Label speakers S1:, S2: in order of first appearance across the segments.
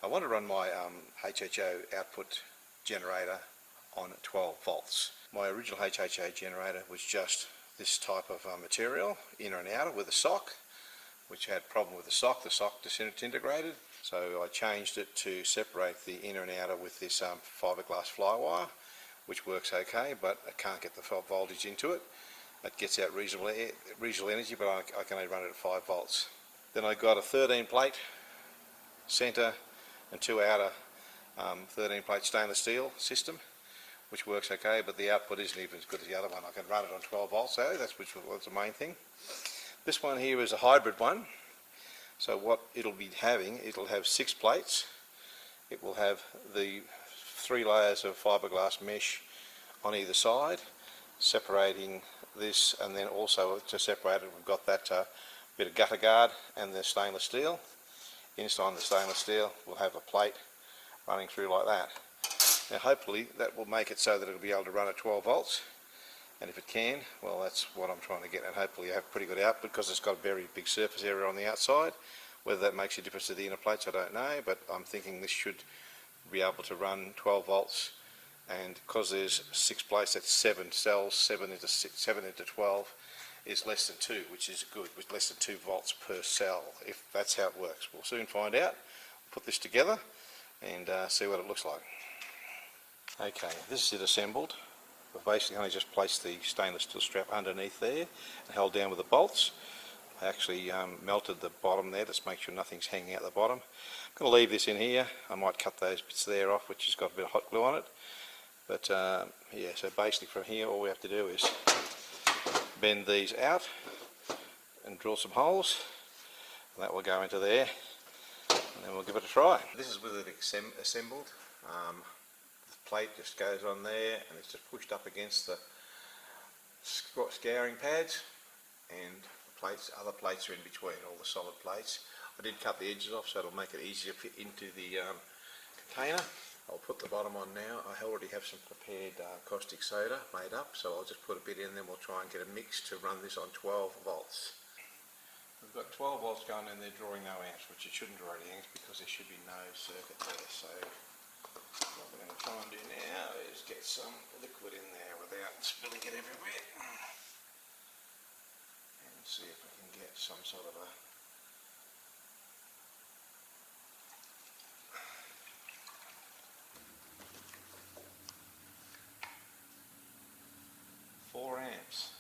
S1: I want to run my HHO output generator on 12 volts. My original HHO generator was just this type of material, inner and outer, with a sock, which had a problem with the sock disintegrated. So I changed it to separate the inner and outer with this fiberglass flywire, which works okay, but I can't get the voltage into it. It gets out reasonable energy, but I can only run it at 5 volts. Then I got a 13 plate centre and 2 outer 13 plate stainless steel system, which works okay, but the output isn't even as good as the other one. I can run it on 12 volts, so that's the main thing. This one here is a hybrid one. So what it'll be having, it'll have 6 plates. It will have the 3 layers of fiberglass mesh on either side, separating this, and then also to separate it, we've got that bit of gutter guard and the stainless steel. Inside the stainless steel we'll have a plate running through like that. Now hopefully that will make it so that it'll be able to run at 12 volts, and if it can, well, that's what I'm trying to get, and hopefully you have pretty good output because it's got a very big surface area on the outside. Whether that makes a difference to the inner plates, I don't know, but I'm thinking this should be able to run 12 volts, and because there's 6 plates, that's 7 cells, 7 into 12 is less than 2, which is good, with less than 2 volts per cell, if that's how it works. We'll soon find out. Put this together and see what it looks like. Okay, this is it assembled. We've basically only just placed the stainless steel strap underneath there and held down with the bolts. I actually melted the bottom there just to make sure nothing's hanging out the bottom. I'm going to leave this in here. I might cut those bits there off, which has got a bit of hot glue on it. But yeah, so basically from here all we have to do is bend these out and drill some holes, and that will go into there, and then we'll give it a try. This is with it assembled. The plate just goes on there and it's just pushed up against the scouring pads, and the other plates are in between, all the solid plates. I did cut the edges off so it'll make it easier to fit into the container. I'll put the bottom on now. I already have some prepared caustic soda made up, so I'll just put a bit in, then we'll try and get a mix to run this on 12 volts. We've got 12 volts going in there, drawing no amps, which it shouldn't draw any amps because there should be no circuit there. So what we're going to try and do now is get some liquid in there without spilling it everywhere, and see if we can get some sort of a 4 amps.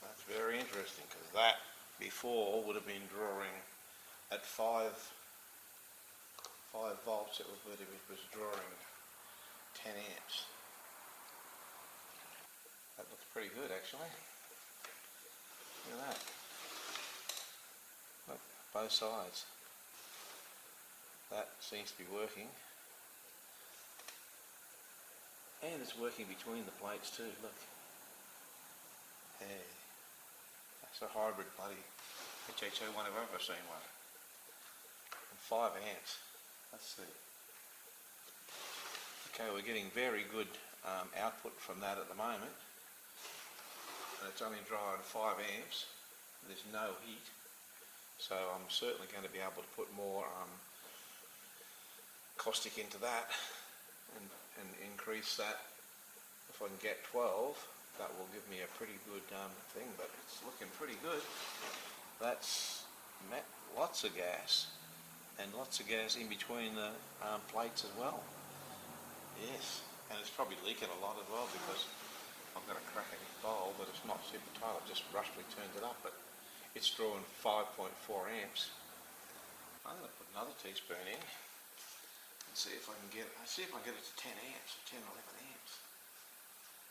S1: That's very interesting, because that before would have been drawing at 5 volts. It was drawing 10 amps. That looks pretty good actually. Look at that. Look, both sides. That seems to be working. And it's working between the plates too, look. Hey, that's a hybrid bloody HHO one if I've ever seen one. And 5 amps, let's see. Okay, we're getting very good output from that at the moment. And it's only drawing 5 amps, there's no heat. So I'm certainly going to be able to put more caustic into that and increase that. If I can get 12, that will give me a pretty good thing, but it's looking pretty good. That's lots of gas, and lots of gas in between the plates as well. Yes, and it's probably leaking a lot as well because I've got a crack in the bowl, but it's not super tight. I've just roughly turned it up, but it's drawing 5.4 amps. I'm going to put another teaspoon in. See if I can get it. See if I can get it to 10 amps, 10 or 11 amps.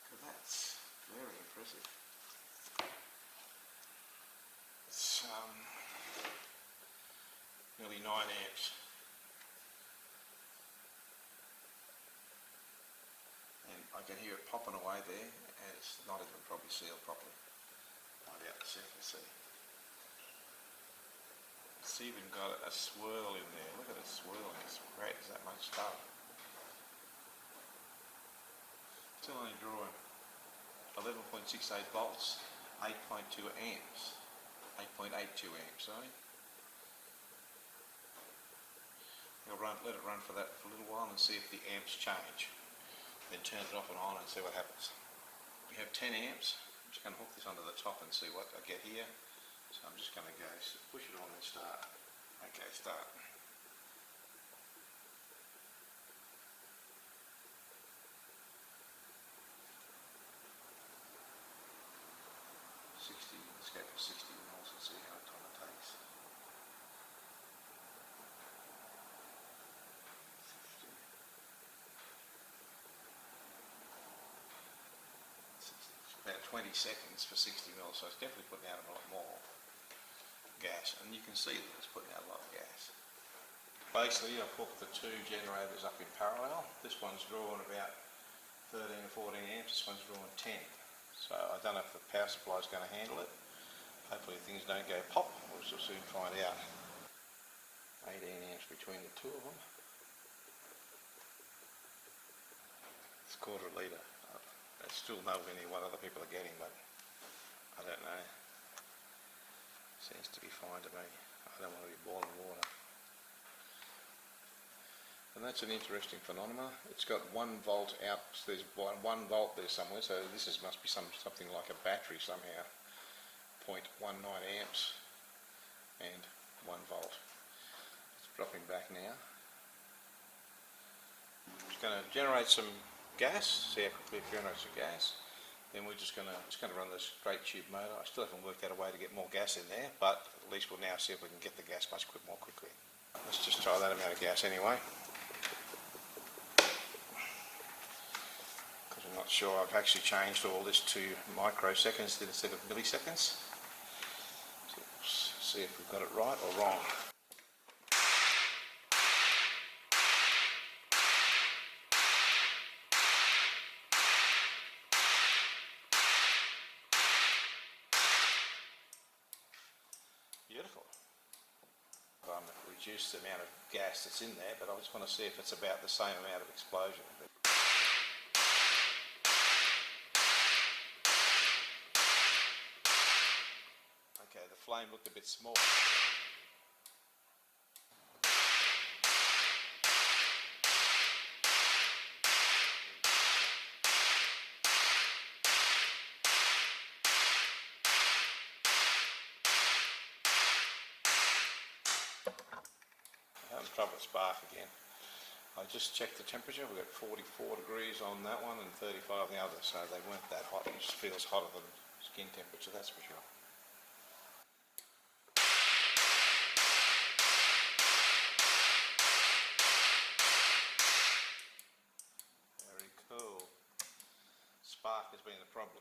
S1: Because that's very impressive. It's nearly 9 amps. And I can hear it popping away there, and it's not even probably sealed properly. I'll be able to see. Let's see. It's even got a swirl in there. Look at it swirling. It's great. There's that much stuff. Still only drawing 11.68 volts, 8.2 amps. 8.82 amps, sorry. let it run for that for a little while and see if the amps change. Then turn it off and on and see what happens. We have 10 amps. I'm just going to hook this onto the top and see what I get here. So I'm just going to go push it on and start. Okay, start. Let's go for 60 mils and see how much time it takes. 50. It's about 20 seconds for 60 mils, so it's definitely putting out a lot more gas, and you can see that it's putting out a lot of gas. Basically, I've hooked the two generators up in parallel. This one's drawing about 13 or 14 amps, this one's drawing 10. So I don't know if the power supply is going to handle it. Hopefully things don't go pop, we'll soon find out. 18 amps between the two of them. It's a quarter of a litre. That's still nowhere near what other people are getting, but I don't know. Seems to be fine to me. I don't want to be boiling water. And that's an interesting phenomenon. It's got 1 volt out, so there's 1 volt there somewhere, so this must be something like a battery somehow. 0.19 amps and 1 volt. It's dropping back now. I'm just going to generate some gas, see how quickly it generates some gas. Then we're just going to run this straight tube motor. I still haven't worked out a way to get more gas in there, but at least we'll now see if we can get the gas more quickly. Let's just try that amount of gas anyway. Because I'm not sure I've actually changed all this to microseconds instead of milliseconds. See if we've got it right or wrong. Beautiful. I've reduced the amount of gas that's in there, but I just want to see if it's about the same amount of explosion. Okay, the flame looked a bit small. Having trouble with spark again. I just checked the temperature. We've got 44 degrees on that one and 35 on the other, so they weren't that hot. It just feels hotter than skin temperature, that's for sure. Very cool. Spark has been the problem.